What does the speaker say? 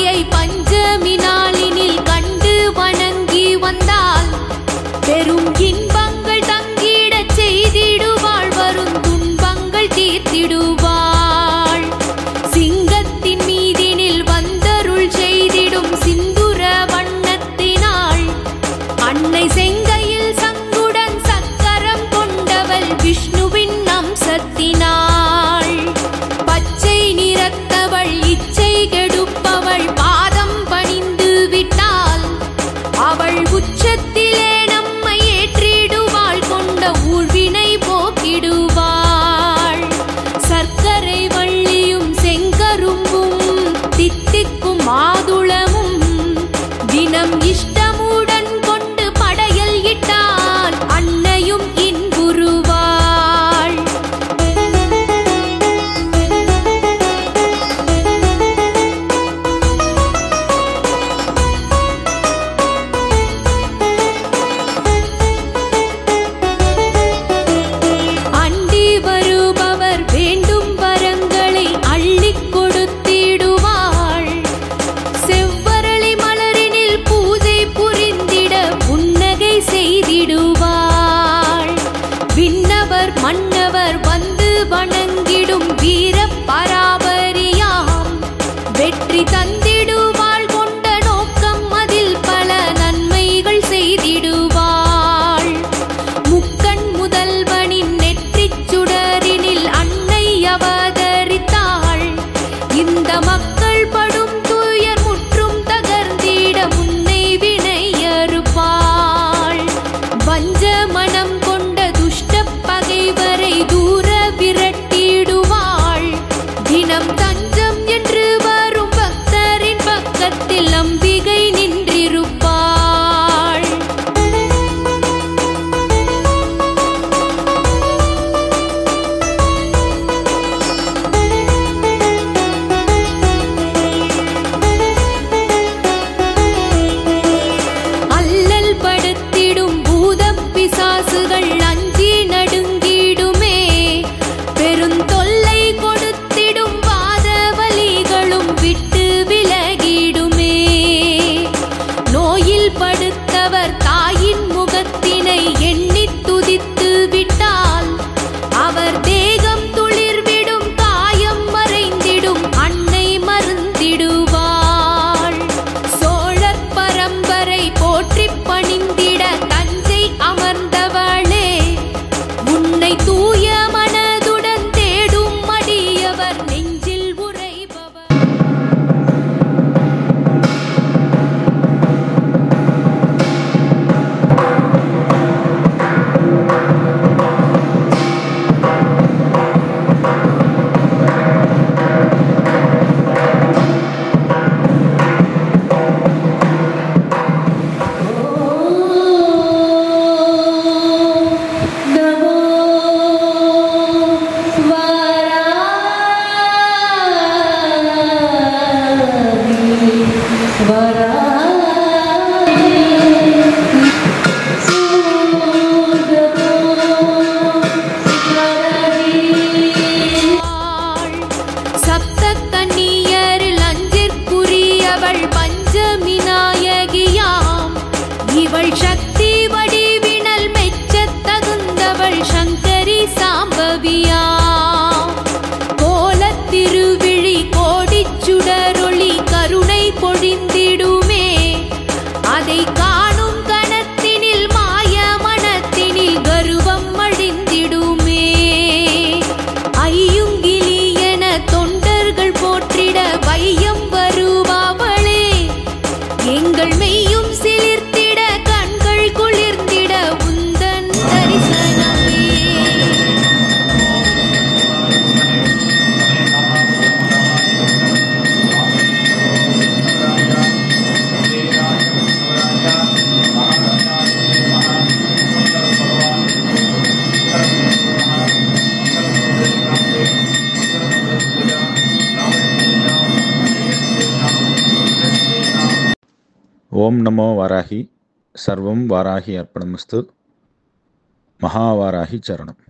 சக்தியை பஞ்சமி நாளினில் கண்டு வணங்கி வந்தால் பெரும் இன்பங்கள் தங்கிடச் செய்திடுவாள், வரும் துன்பங்கள் தீர்த்திடுவாள். சிங்கத்தின் மீதினில் வந்தருள் செய்திடும் சிந்துர வண்ணத்தினாள், அன்னை செங்கையில் சங்குடன் சக்கரம் கொண்டவள் விஷ்ணுவின் அம்சத்தினாள். பச்சை நிறத்தவள் இச்சை கெடுப்பவள், பாதம் பணிந்து விட்டால் அவள் உச்சத்திலே நம்மை ஏற்றிடுவாள், கொண்ட ஊழ்வினை போக்கிடுவாள். சர்க்கரை வள்ளியும் செங்கரும்பும் தித்திக்கும் மாதுளமும் தினம் இஷ்டமுடன் கொண்டு படையல் இட்டால் அன்னையும் இன்புறுவாள். அண்டி வருபவர் வேண்டும் வரங்களை அள்ளிக் கொடுத்திடுவாள். செவ்வரளி மலரினில் பூஜை புரிந்திட புன்னகை செய்திடுவாள். விண்ணவர் மன்னவர் வந்து வணங்கிடும் வீர பராபரியாம், வெற்றி தந்திடுவாள், கொண்ட நோக்கம் அதில் பல நன்மைகள் செய்திடுவாள். முக்கண் முதல்வனின் நெற்றிச் சுடரினில் அன்னை அவதரித்தாள், இந்த மக்கள் படும் துயர் முற்றும் தகர்ந்திட முன்னை வினை அறுப்பாள். வஞ்ச மனம் கொண்ட துஷ்ட பகைவரை தூர விரட்டிடுவாள், தினம் தஞ்சம் என்று வரும் பக்தரின் பக்கத்தில் அம்பிகை நின்றிருப்பாள். அல்லல் படுத்திடும் பூதப் பிசாசுகள் அஞ்சி நடுங்கிடுமே, பெருந்தொல்லை கொடுத்திடும் வாத வலிகளும் விட்டு விலகிடுமே. நோயில் படுத்தவர் தாயின் முகத்தினை எண்ணித் துதித்து விட்டால் அவர் தேகம் துளிர்விடும், காயம் மறைந்திடும், அன்னை மருந்திடுவாள். சோழர் பரம்பரை போற்றிப் பணிந்திட தஞ்சை அமர்ந்தவளே, உன்னை தூய மனதுடன் தேடும் அடியவர் நெஞ்சில் உறைபவர். சப்த கன்னியரில் அஞ்சிற்குரியவள் பஞ்சமி நாயகியாம், இவள் சக்தி வடிவினல் மெச்சத் தகுந்தவள் சங்கரி சாம்பவியாம். கோலத் திருவிழி கோடிச் சுடரொளி கருணை பொழிந்திடுமே, அதை காணும் கணத்தினில் மாய மனத்தினில் கருவம் அழிந்திடுமே. ஐயுங்கிலி என தொண்டர்கள் போற்றிட வையம் வருபவளே, எங்கள் மெய்யும் சிலிர்த்திட கண்கள் குளிர்ந்திட உந்தன் தரிசனமே. ஓம் நமோ வாராகி. சர்வம் வாராகி அர்ப்பணமஸ்து. மகாவாராகி சரணம்.